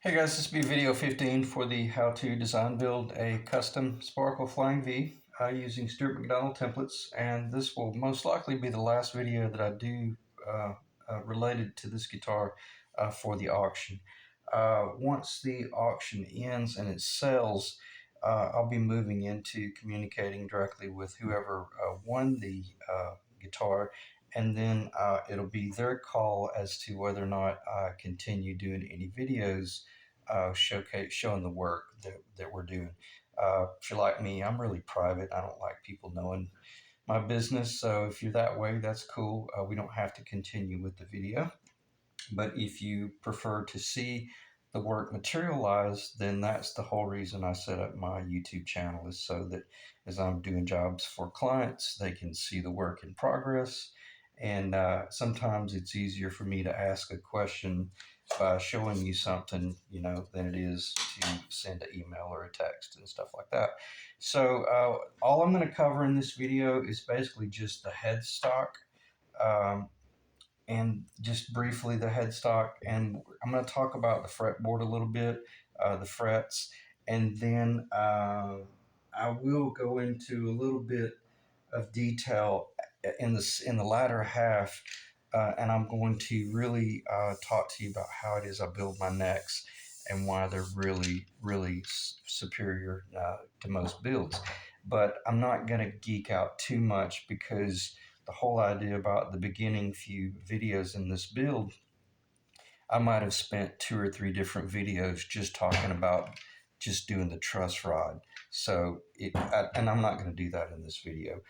Hey guys, this will be video 15 for the how to design build a custom Sparkle Flying V using Stuart McDonald templates, and this will most likely be the last video that I do related to this guitar for the auction. Once the auction ends and it sells, I'll be moving into communicating directly with whoever won the guitar, and then it'll be their call as to whether or not I continue doing any videos showing the work that we're doing. If you're like me, I'm really private. I don't like people knowing my business. So if you're that way, that's cool. We don't have to continue with the video. But if you prefer to see the work materialize, then that's the whole reason I set up my YouTube channel, is so that as I'm doing jobs for clients, they can see the work in progress. And sometimes it's easier for me to ask a question by showing you something, than it is to send an email or a text and stuff like that. So all I'm going to cover in this video is basically just the headstock. Um, and just briefly the headstock, and I'm going to talk about the fretboard a little bit, the frets, and then I will go into a little bit of detail in the latter half, and I'm going to really talk to you about how it is I build my necks and why they're really superior to most builds. But I'm not going to geek out too much, because the whole idea about the beginning few videos in this build, I might have spent 2 or 3 different videos just talking about just doing the truss rod. And I'm not going to do that in this video.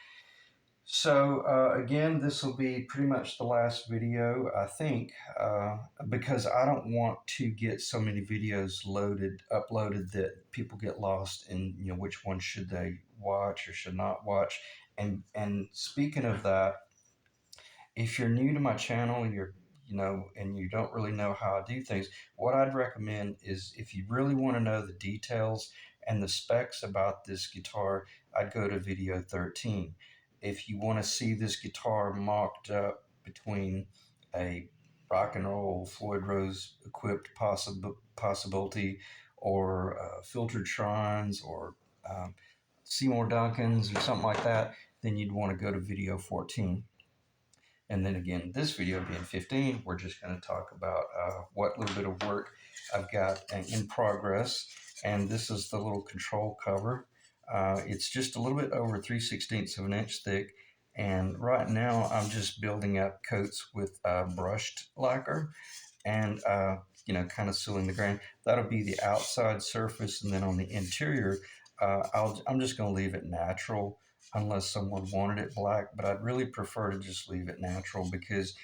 So again, this will be pretty much the last video, I think, because I don't want to get so many videos uploaded that people get lost in, which one should they watch or should not watch. And speaking of that, if you're new to my channel, and you don't really know how I do things, what I'd recommend is, if you really want to know the details and the specs about this guitar, I'd go to video 13. If you want to see this guitar mocked up between a rock and roll Floyd Rose equipped possibility, or filtered shrines, or Seymour Duncans, or something like that, then you'd want to go to video 14. And then again, this video being 15, we're just going to talk about what little bit of work I've got in progress. And this is the little control cover. It's just a little bit over 3/16 of an inch thick. And right now I'm just building up coats with brushed lacquer, and kind of sealing the grain. That'll be the outside surface, and then on the interior, I'm just going to leave it natural, unless someone wanted it black, but I'd really prefer to just leave it natural, because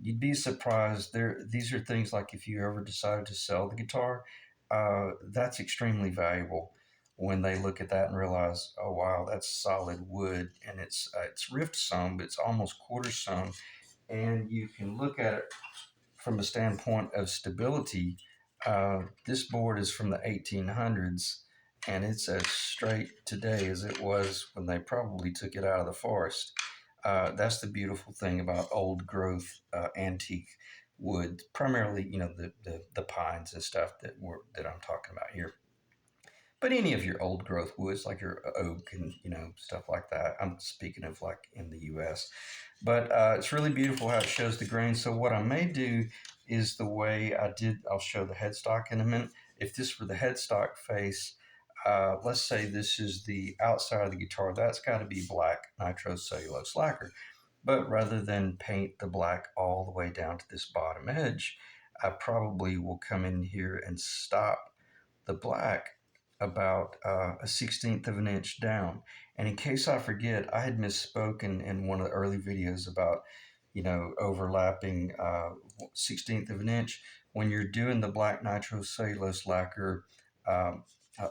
you'd be surprised. These are things like, if you ever decided to sell the guitar, that's extremely valuable when they look at that and realize, oh wow, that's solid wood, and it's rift sewn, but it's almost quarter sewn, and you can look at it from a standpoint of stability. This board is from the 1800s, and it's as straight today as it was when they probably took it out of the forest. That's the beautiful thing about old growth antique wood, primarily the pines and stuff that I'm talking about here. But any of your old growth woods, like your oak and stuff like that. I'm speaking of like in the U.S. But it's really beautiful how it shows the grain. So what I may do is the way I did. I'll show the headstock in a minute. If this were the headstock face, let's say this is the outside of the guitar, that's got to be black nitrocellulose lacquer. But rather than paint the black all the way down to this bottom edge, I probably will come in here and stop the black about 1/16 of an inch down. And in case I forget, I had misspoken in one of the early videos about overlapping 1/16 of an inch. When you're doing the black nitrocellulose lacquer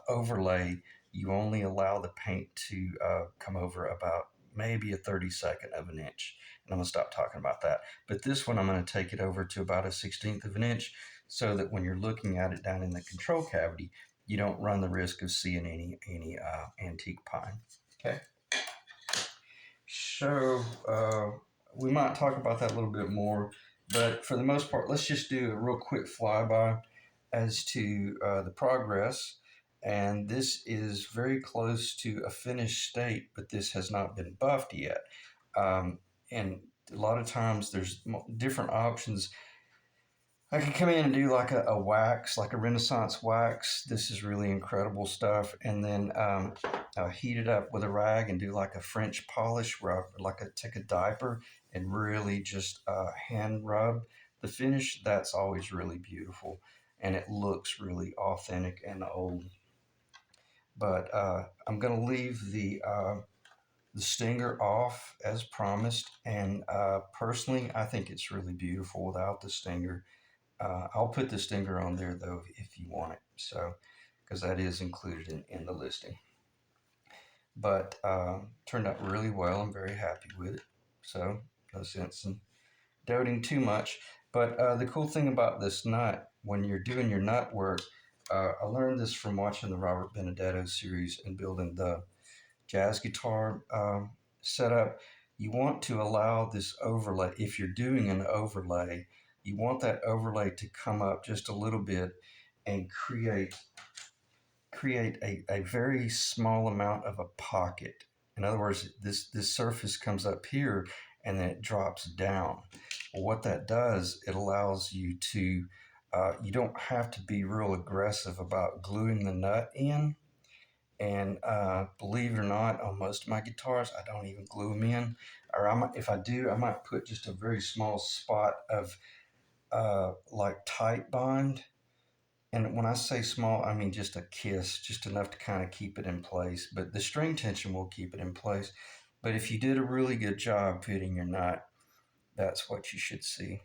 overlay, you only allow the paint to come over about maybe a 32nd of an inch. And I'm going to stop talking about that. But this one, I'm going to take it over to about a 1/16 of an inch, so that when you're looking at it down in the control cavity, you don't run the risk of seeing any antique pine. Okay. So we might talk about that a little bit more, but for the most part, let's just do a real quick flyby. as to the progress. And this is very close to a finished state, but this has not been buffed yet. Um, and a lot of times there's different options. I can come in and do like a wax, like a Renaissance wax. This is really incredible stuff. And then heat it up with a rag and do like a French polish where I like take a diaper and really just hand rub the finish. That's always really beautiful. And it looks really authentic and old. But I'm going to leave the stinger off as promised. And personally, I think it's really beautiful without the stinger. I'll put the stinger on there though if you want it. So, because that is included in the listing. But turned out really well. I'm very happy with it. So, no sense in doting too much. But the cool thing about this nut, when you're doing your nut work, I learned this from watching the Robert Benedetto series and building the jazz guitar setup. You want to allow this overlay, if you're doing an overlay, you want that overlay to come up just a little bit and create a very small amount of a pocket. In other words, this surface comes up here and then it drops down. Well, what that does, it allows you to, you don't have to be real aggressive about gluing the nut in. And believe it or not, on most of my guitars, I don't even glue them in. Or if I do, I might put just a very small spot of like tight bond. And when I say small, I mean just a kiss, just enough to kind of keep it in place. But the string tension will keep it in place. But if you did a really good job fitting your nut, that's what you should see.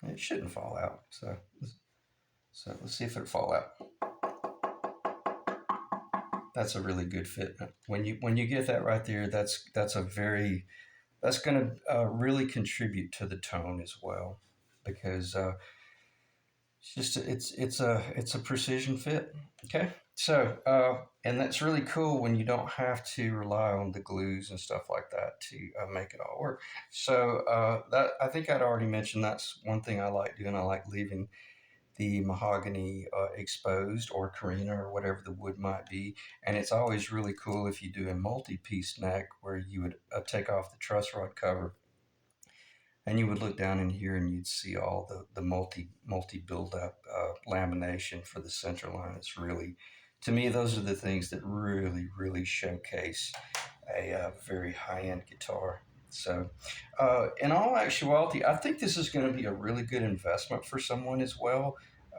It shouldn't fall out. So let's see if it'll fall out. That's a really good fit. When you get that right there, that's going to really contribute to the tone as well, because it's a precision fit. Okay, so and that's really cool when you don't have to rely on the glues and stuff like that to make it all work. So that I think I'd already mentioned that's one thing I like doing. I like leaving the mahogany exposed, or carina, or whatever the wood might be. And it's always really cool if you do a multi-piece neck where you would take off the truss rod cover and you would look down in here and you'd see all the multi build up lamination for the center line. It's really, to me, those are the things that really showcase a very high end guitar. So, in all actuality, I think this is going to be a really good investment for someone as well,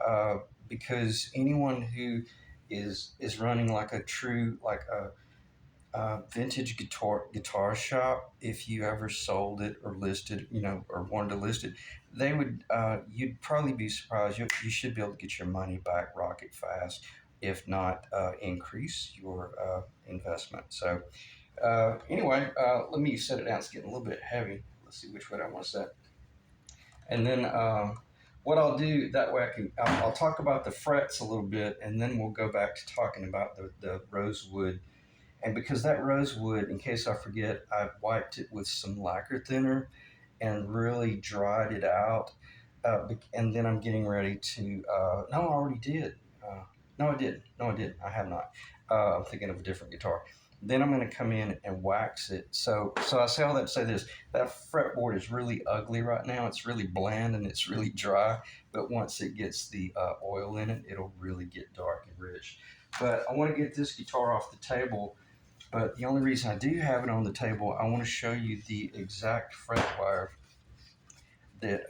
uh, because anyone who is running like a true like a vintage guitar shop, if you ever sold it or listed, or wanted to list it, they would you'd probably be surprised. You should be able to get your money back rocket fast, if not increase your investment. So anyway, let me set it down. It's getting a little bit heavy. Let's see which way I want to set. And then what I'll do that way, I'll talk about the frets a little bit, and then we'll go back to talking about the rosewood. And because that rosewood, in case I forget, I wiped it with some lacquer thinner and really dried it out. And then I'm getting ready to. No, I already did. No, I didn't. No, I didn't. I have not. I'm thinking of a different guitar. Then I'm going to come in and wax it. So I say all that to say this: that fretboard is really ugly right now. It's really bland and it's really dry. But once it gets the oil in it, it'll really get dark and rich. But I want to get this guitar off the table. But the only reason I do have it on the table, I want to show you the exact fret wire that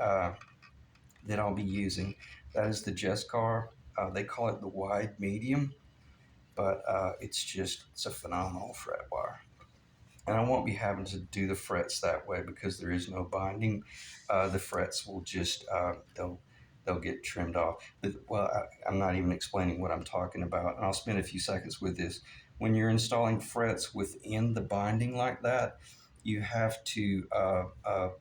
that I'll be using. That is the Jescar. They call it the wide medium, but it's a phenomenal fret wire. And I won't be having to do the frets that way because there is no binding. The frets will just they'll get trimmed off. But, well, I'm not even explaining what I'm talking about, and I'll spend a few seconds with this. When you're installing frets within the binding like that, you have to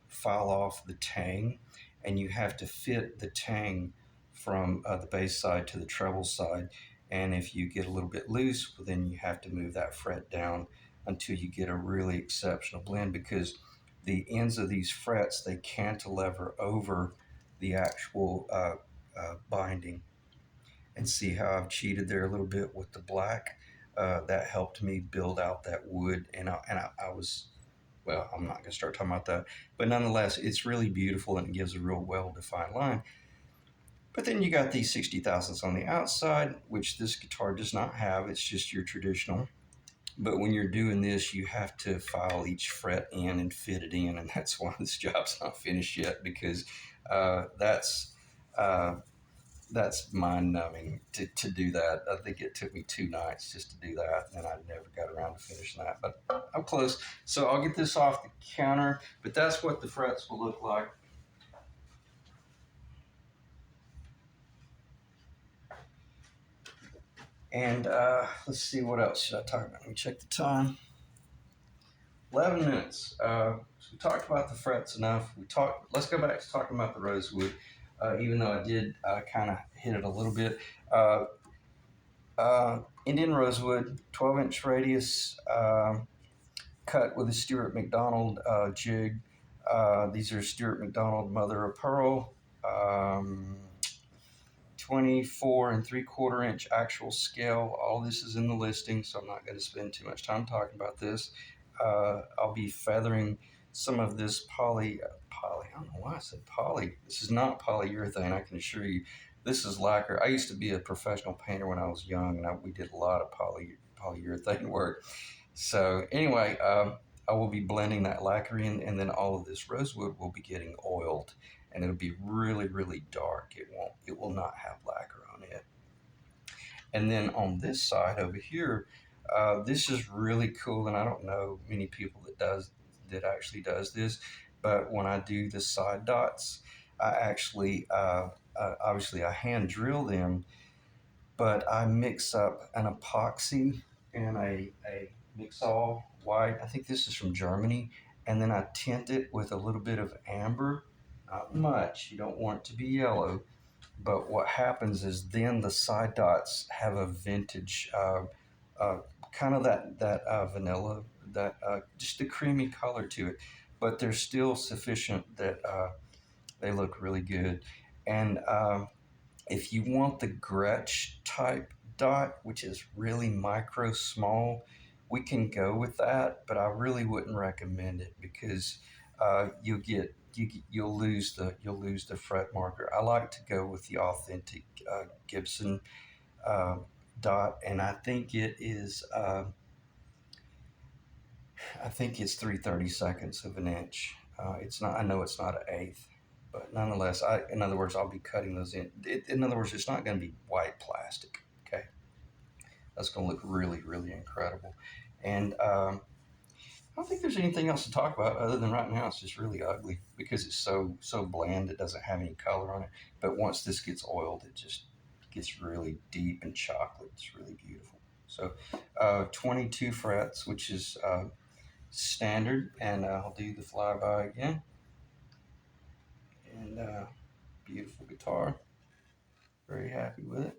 file off the tang, and you have to fit the tang from the bass side to the treble side. And if you get a little bit loose, well, then you have to move that fret down until you get a really exceptional blend, because the ends of these frets, they cantilever over the actual binding, and see how I've cheated there a little bit with the black. That helped me build out that wood, and I was, well, I'm not going to start talking about that, but nonetheless, it's really beautiful and it gives a real well-defined line. But then you got these 60 thousandths on the outside, which this guitar does not have. It's just your traditional. But when you're doing this, you have to file each fret in and fit it in, and that's why this job's not finished yet, because uh, that's uh, that's mind numbing to do that. I think it took me 2 nights just to do that, and I never got around to finishing that. But I'm close. So I'll get this off the counter, but that's what the frets will look like. And let's see, what else should I talk about? Let me check the time. 11 minutes. So we talked about the frets enough. We talked. Let's go back to talking about the Rosewood. Even though I did kind of hit it a little bit. Uh, Indian Rosewood, 12-inch radius, cut with a Stuart McDonald jig. These are Stuart McDonald mother of pearl. 24 3/4 inch actual scale. All this is in the listing, so I'm not going to spend too much time talking about this. I'll be feathering some of this poly. I don't know why I said poly. This is not polyurethane, I can assure you. This is lacquer. I used to be a professional painter when I was young, and we did a lot of polyurethane work. So anyway, I will be blending that lacquer in, and then all of this rosewood will be getting oiled, and it'll be really, really dark. It will not have lacquer on it. And then on this side over here, this is really cool, and I don't know many people that actually does this, but when I do the side dots, I actually obviously I hand drill them, but I mix up an epoxy and a mix all white. I think this is from Germany. And then I tint it with a little bit of amber. Not much. You don't want it to be yellow. But what happens is then the side dots have a vintage, uh, kind of that vanilla, that just a creamy color to it. But they're still sufficient that they look really good. And if you want the Gretsch type dot, which is really micro small, we can go with that, but I really wouldn't recommend it because you'll lose the fret marker. I like to go with the authentic Gibson uh, dot, and I think it's 3/32 of an inch. It's not. I know it's not an eighth, but nonetheless, in other words, I'll be cutting those in. In other words, it's not going to be white plastic. Okay, that's going to look really, really incredible. And I don't think there's anything else to talk about other than right now it's just really ugly because it's so bland. It doesn't have any color on it. But once this gets oiled, it just gets really deep and chocolate. It's really beautiful. So 22 frets, which is standard, and I'll do the flyby again. And beautiful guitar, very happy with it.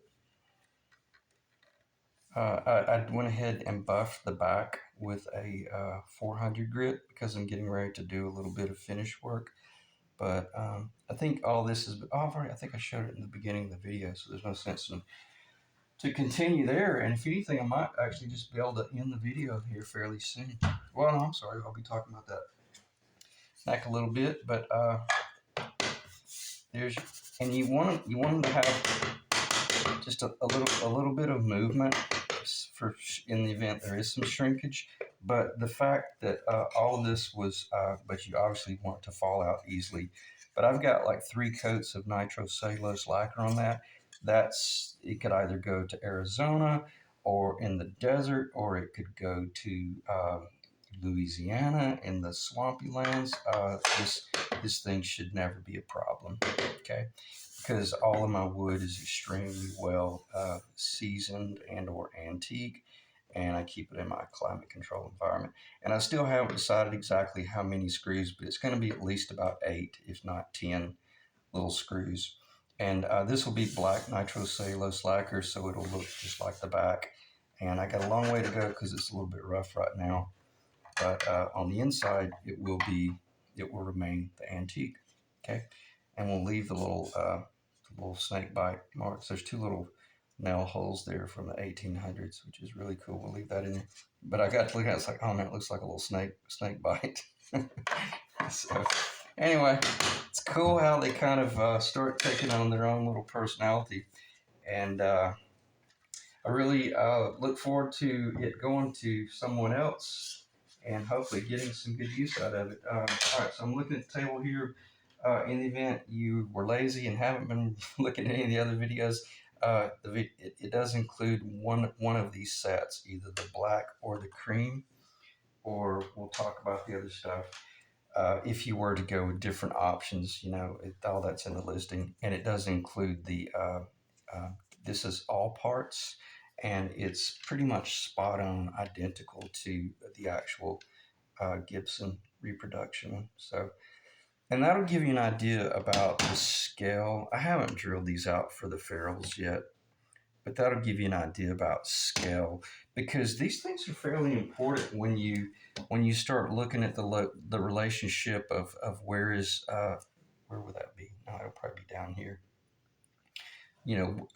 I went ahead and buffed the back with a 400 grit because I'm getting ready to do a little bit of finish work. But I think all this is, I think I showed it in the beginning of the video, so there's no sense to continue there. And if anything, I might actually just be able to end the video here fairly soon. Well, no, I'm sorry, I'll be talking about that neck a little bit, but there's, and you want them to have just a little bit of movement for in the event there is some shrinkage. But the fact that all of this was, but you obviously want it to fall out easily. But I've got like 3 coats of nitrocellulose lacquer on that. It could either go to Arizona or in the desert, or it could go to Louisiana in the swampy lands. This thing should never be a problem. Okay, because all of my wood is extremely well seasoned and or antique, and I keep it in my climate control environment. And I still haven't decided exactly how many screws, but it's going to be at least about 8, if not 10 little screws. And this will be black nitrocellulose lacquer, so it'll look just like the back. And I got a long way to go because it's a little bit rough right now. But on the inside, it will remain the antique. Okay. and we'll leave the little snake bite marks. There's two little nail holes there from the 1800s, which is really cool. We'll leave that in there. But I got to look at it, it's like, oh man, it looks like a little snake bite. So anyway, it's cool how they kind of start taking on their own little personality, and I really look forward to it going to someone else and hopefully getting some good use out of it. All right, so I'm looking at the table here. In the event you were lazy and haven't been looking at any of the other videos, it does include one of these sets, either the black or the cream, or we'll talk about the other stuff. If you were to go with different options, all that's in the listing, and it does include uh, this is all parts, and it's pretty much spot on identical to the actual Gibson reproduction one. So, and that'll give you an idea about the scale. I haven't drilled these out for the ferrules yet, but that'll give you an idea about scale, because these things are fairly important when you start looking at the relationship of where would that be? No, it'll probably be down here. No,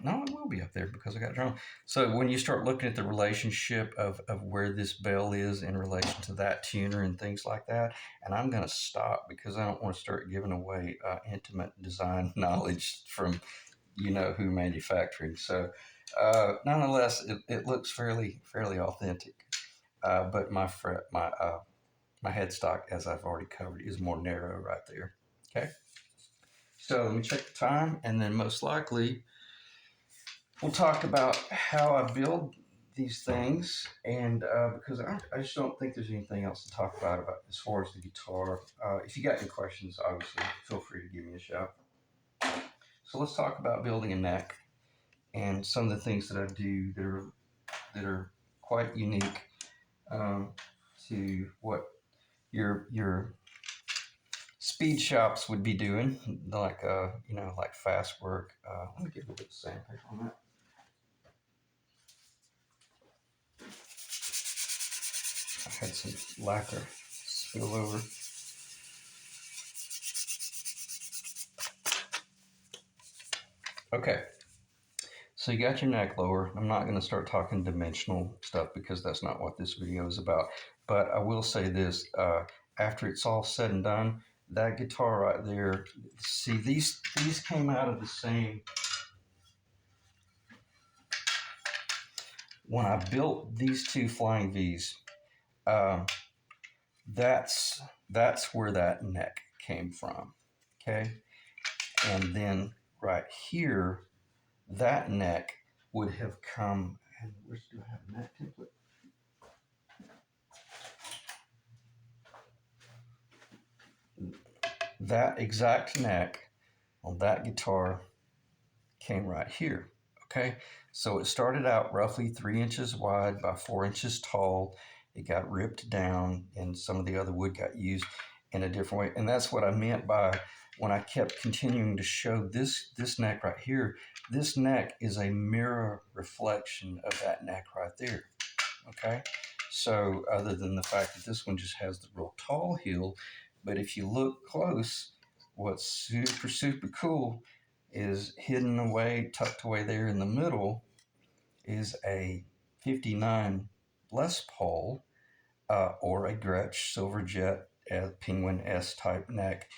it will be up there because I got drawn. So when you start looking at the relationship of where this bell is in relation to that tuner and things like that, and I'm going to stop because I don't want to start giving away intimate design knowledge from who manufacturing. So nonetheless, it looks fairly authentic. But my headstock, as I've already covered, is more narrow right there. Okay. So let me check the time, and then most likely we'll talk about how I build these things, and because I just don't think there's anything else to talk about as far as the guitar. If you got any questions, obviously feel free to give me a shout. So let's talk about building a neck and some of the things that I do that are quite unique to what your speed shops would be doing, like like fast work. Let me get a little bit of sandpaper on that. I had some lacquer spill over. Okay, so you got your neck lower. I'm not going to start talking dimensional stuff because that's not what this video is about. But I will say this: after it's all said and done, that guitar right there. See, these came out of the same. When I built these two Flying V's, that's where that neck came from. Okay, and then right here, that neck would have come. And where do I have a neck template? That exact neck on that guitar came right here. Okay, so it started out roughly 3 inches wide by 4 inches tall. It got ripped down, and some of the other wood got used in a different way. And that's what I meant by when I kept continuing to show this neck right here. This neck is a mirror reflection of that neck right there. Okay, so other than the fact that this one just has the real tall heel, but if you look close, what's super cool is hidden away, tucked away there in the middle, is a 59 Les Paul or a Gretsch Silverjet Penguin S type neck.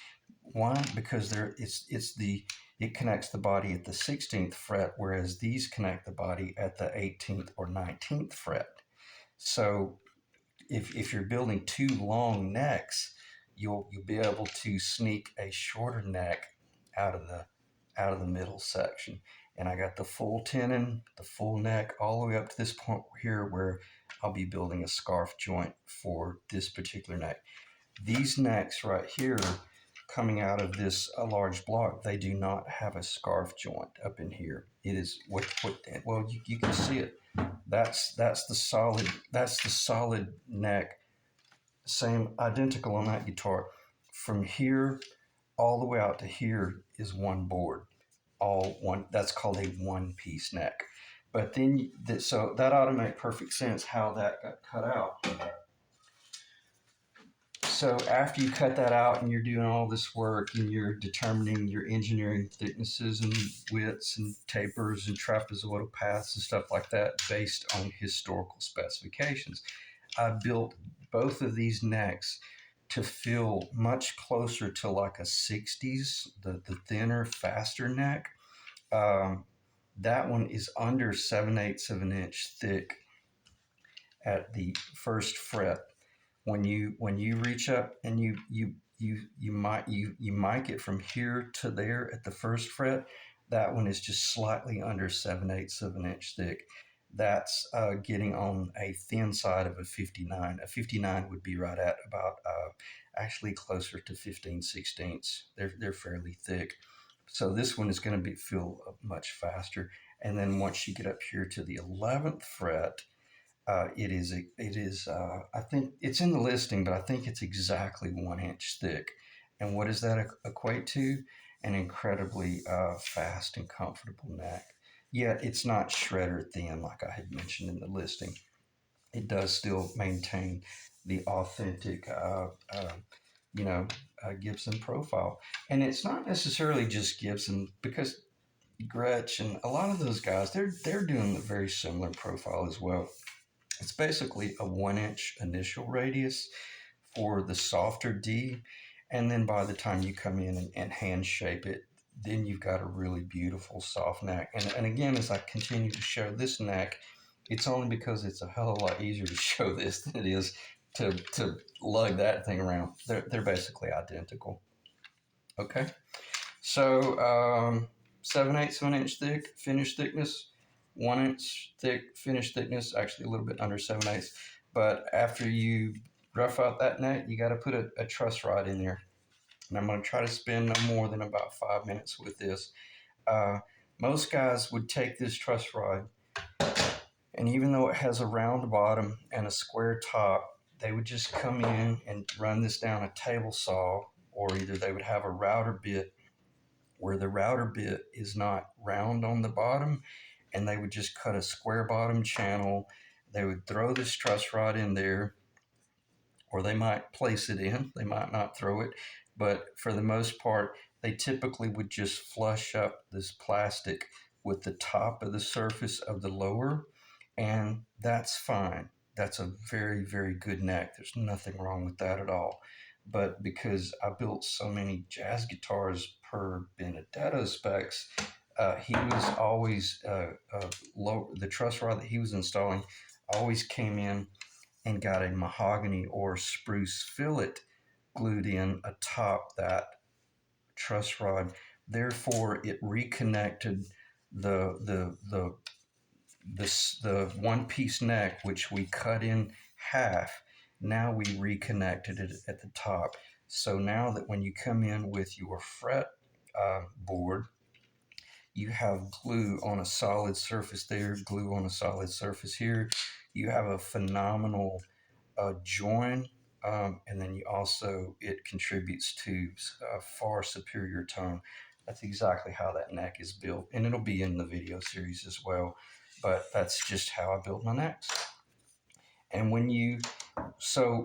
Why? Because it connects the body at the 16th fret, whereas these connect the body at the 18th or 19th fret. So if you're building two long necks, you'll be able to sneak a shorter neck out of the middle section. And I got the full tenon, the full neck, all the way up to this point here where I'll be building a scarf joint for this particular neck. These necks right here coming out of this large block, they do not have a scarf joint up in here. It is well, you can see it. That's the solid neck, same identical on that guitar. From here all the way out to here is one board, all one. That's called a one-piece neck. But then so that ought to make perfect sense how that got cut out. So after you cut that out and you're doing all this work and you're determining your engineering thicknesses and widths and tapers and trapezoidal paths and stuff like that based on historical specifications, I built both of these necks to feel much closer to like a 60s, the thinner, faster neck. Um, that one is under 7/8 of an inch thick at the first fret. When you reach up and you mic it from here to there at the first fret, that one is just slightly under 7/8 of an inch thick. That's getting on a thin side of a 59. A 59 would be right at about actually closer to 15/16. They're fairly thick. So this one is going to feel much faster. And then once you get up here to the 11th fret, I think it's in the listing, but I think it's exactly 1 inch thick. And what does that equate to? An incredibly fast and comfortable neck. Yet it's not shredder thin like I had mentioned in the listing. It does still maintain the authentic, Gibson profile. And it's not necessarily just Gibson, because Gretsch and a lot of those guys, they're doing a very similar profile as well. It's basically a 1 inch initial radius for the softer D. And then by the time you come in and hand shape it, then you've got a really beautiful soft neck. And again, as I continue to show this neck, it's only because it's a hell of a lot easier to show this than it is to lug that thing around. They're basically identical. Okay. So 7/8 of an inch thick, finished thickness, 1 inch thick, finished thickness, actually a little bit under 7/8. But after you rough out that neck, you got to put a truss rod in there. And I'm going to try to spend no more than about 5 minutes with this. Most guys would take this truss rod, and even though it has a round bottom and a square top, they would just come in and run this down a table saw, or either they would have a router bit where the router bit is not round on the bottom, and they would just cut a square bottom channel. They would throw this truss rod in there, or they might place it in. They might not throw it, but for the most part, they typically would just flush up this plastic with the top of the surface of the lower, and that's fine. That's a very, very good neck. There's nothing wrong with that at all. But because I built so many jazz guitars per Benedetto specs, he was always low. The truss rod that he was installing always came in and got a mahogany or spruce fillet glued in atop that truss rod. Therefore, it reconnected the the one piece neck, which we cut in half. Now we reconnected it at the top. So now that when you come in with your fret board, you have glue on a solid surface there, glue on a solid surface here. You have a phenomenal join, and then it contributes to a far superior tone. That's exactly how that neck is built, and it'll be in the video series as well. But that's just how I build my necks. And when you so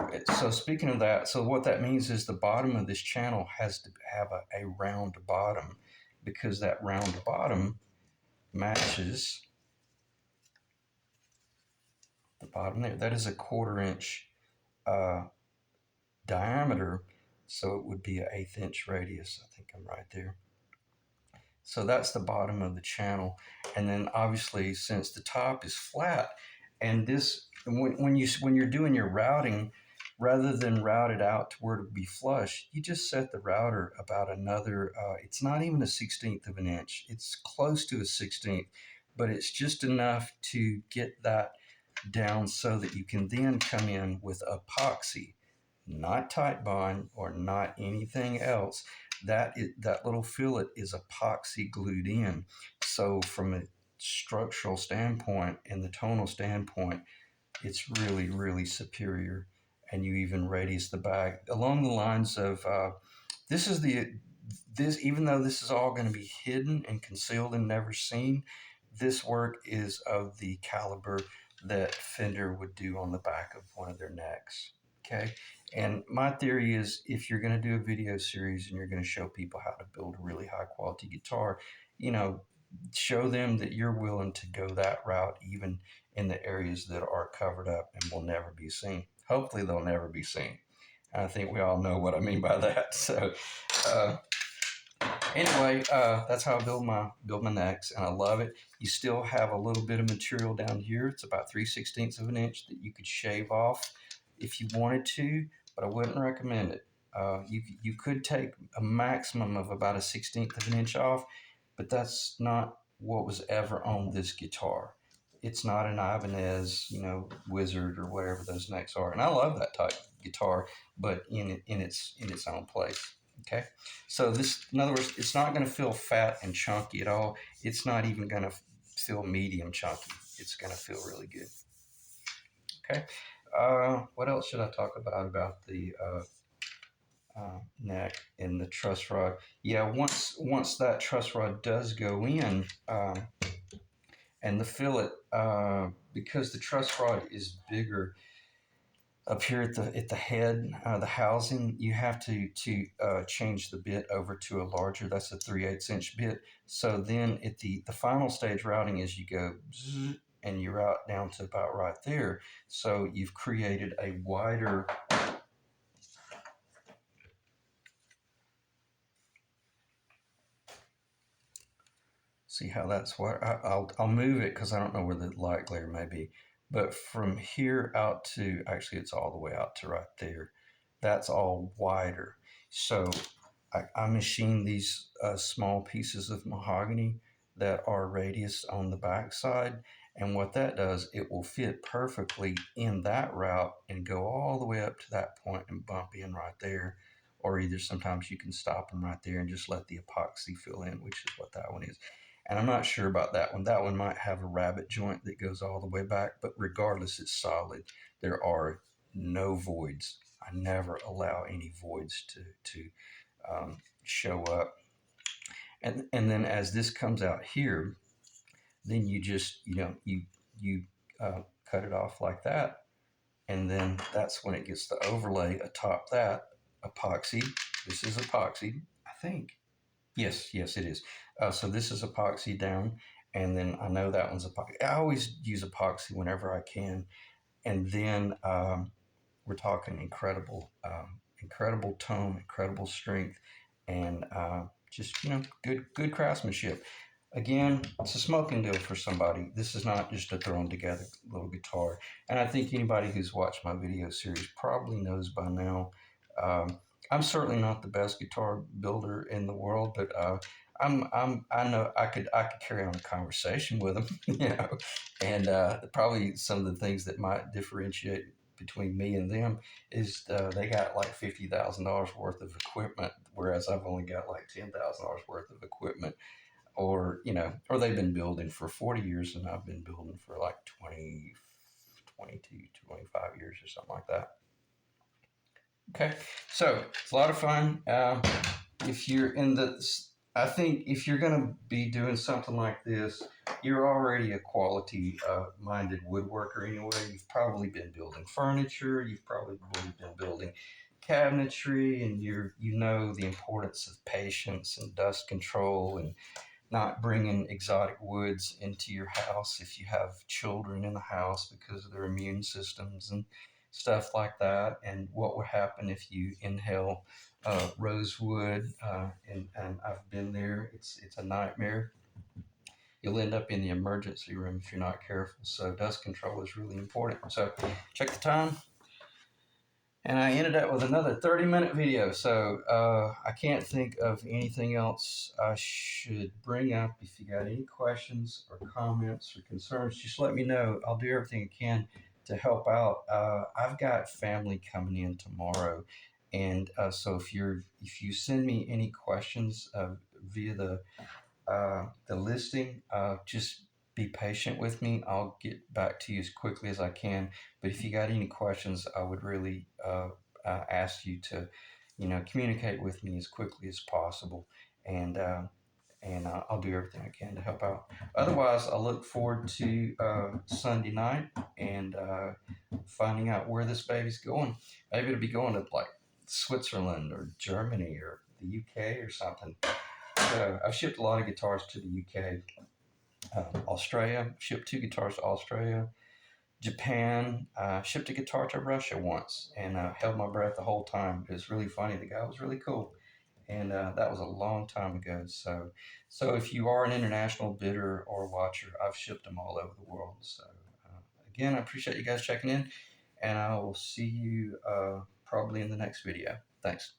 speaking of that, so what that means is the bottom of this channel has to have a round bottom, because that round bottom matches the bottom there. That is a 1/4 inch diameter, so it would be an 1/8 inch radius. I think I'm right there. So that's the bottom of the channel. And then obviously, since the top is flat, and this when you're doing your routing, rather than route it out to where it would be flush, you just set the router about another, it's not even a 1/16 of an inch. It's close to a 1/16, but it's just enough to get that down so that you can then come in with epoxy, not Titebond or not anything else. That little fillet is epoxy glued in. So from a structural standpoint and the tonal standpoint, it's really, really superior. And you even radius the back along the lines of this is this, even though this is all going to be hidden and concealed and never seen, this work is of the caliber that Fender would do on the back of one of their necks. Okay. And my theory is if you're going to do a video series and you're going to show people how to build a really high quality guitar, you know, show them that you're willing to go that route, even in the areas that are covered up and will never be seen. Hopefully, they'll never be seen. I think we all know what I mean by that. So, uh, anyway, that's how I build my necks, and I love it. You still have a little bit of material down here. It's about 3/16 of an inch that you could shave off if you wanted to, but I wouldn't recommend it. You could take a maximum of about a 16th of an inch off, but that's not what was ever on this guitar. It's not an Ibanez, Wizard or whatever those necks are, and I love that type of guitar, but in its own place. Okay. So this, in other words, it's not going to feel fat and chunky at all. It's not even going to feel medium chunky. It's going to feel really good. Okay. What else should I talk about the neck and the truss rod? Yeah, once that truss rod does go in, and the fillet, because the truss rod is bigger up here at the head, the housing, you have to change the bit over to a larger. That's a 3/8 inch bit. So then at the final stage routing is you go zzz, and you route down to about right there. So you've created a wider. See how that's what I'll move it because I don't know where the light glare may be. But from here out to, actually it's all the way out to right there. That's all wider. So I machine these small pieces of mahogany that are radius on the back side. And what that does, it will fit perfectly in that route and go all the way up to that point and bump in right there. Or either sometimes you can stop them right there and just let the epoxy fill in, which is what that one is. And I'm not sure about that one. That one might have a rabbet joint that goes all the way back, but regardless, it's solid. There are no voids. I never allow any voids to show up. And then as this comes out here, then you just you cut it off like that, and then that's when it gets the overlay atop that epoxy. This is epoxy, I think. Yes, it is. So this is epoxy down, and then I know that one's epoxy. I always use epoxy whenever I can, and then we're talking incredible tone, incredible strength, and just good craftsmanship. Again, it's a smoking deal for somebody. This is not just a thrown together little guitar, and I think anybody who's watched my video series probably knows by now. I'm certainly not the best guitar builder in the world, but I know I could carry on a conversation with them, and probably some of the things that might differentiate between me and them is they got like $50,000 worth of equipment, whereas I've only got like $10,000 worth of equipment, or they've been building for 40 years and I've been building for like 20, 22, 25 years or something like that. Okay, so it's a lot of fun. If you're in the, I think if you're going to be doing something like this, you're already a quality minded woodworker anyway. You've probably been building furniture. You've probably been building cabinetry, and you know the importance of patience and dust control and not bringing exotic woods into your house if you have children in the house because of their immune systems and stuff like that. And what would happen if you inhale rosewood? And I've been there. It's a nightmare. You'll end up in the emergency room if you're not careful. So dust control is really important. So check the time. And I ended up with another 30-minute video. So I can't think of anything else I should bring up. If you got any questions or comments or concerns, just let me know. I'll do everything I can to help out. I've got family coming in tomorrow. And so if you send me any questions via the listing, just be patient with me. I'll get back to you as quickly as I can. But if you got any questions, I would really ask you to, communicate with me as quickly as possible. And and I'll do everything I can to help out. Otherwise, I look forward to Sunday night and finding out where this baby's going. Maybe it'll be going to like Switzerland or Germany or the UK or something. So I've shipped a lot of guitars to the UK, Australia. Shipped 2 guitars to Australia. Japan. Shipped a guitar to Russia once and held my breath the whole time. It was really funny. The guy was really cool, and that was a long time ago. So if you are an international bidder or watcher, I've shipped them all over the world. So again, I appreciate you guys checking in, and I will see you probably in the next video. Thanks.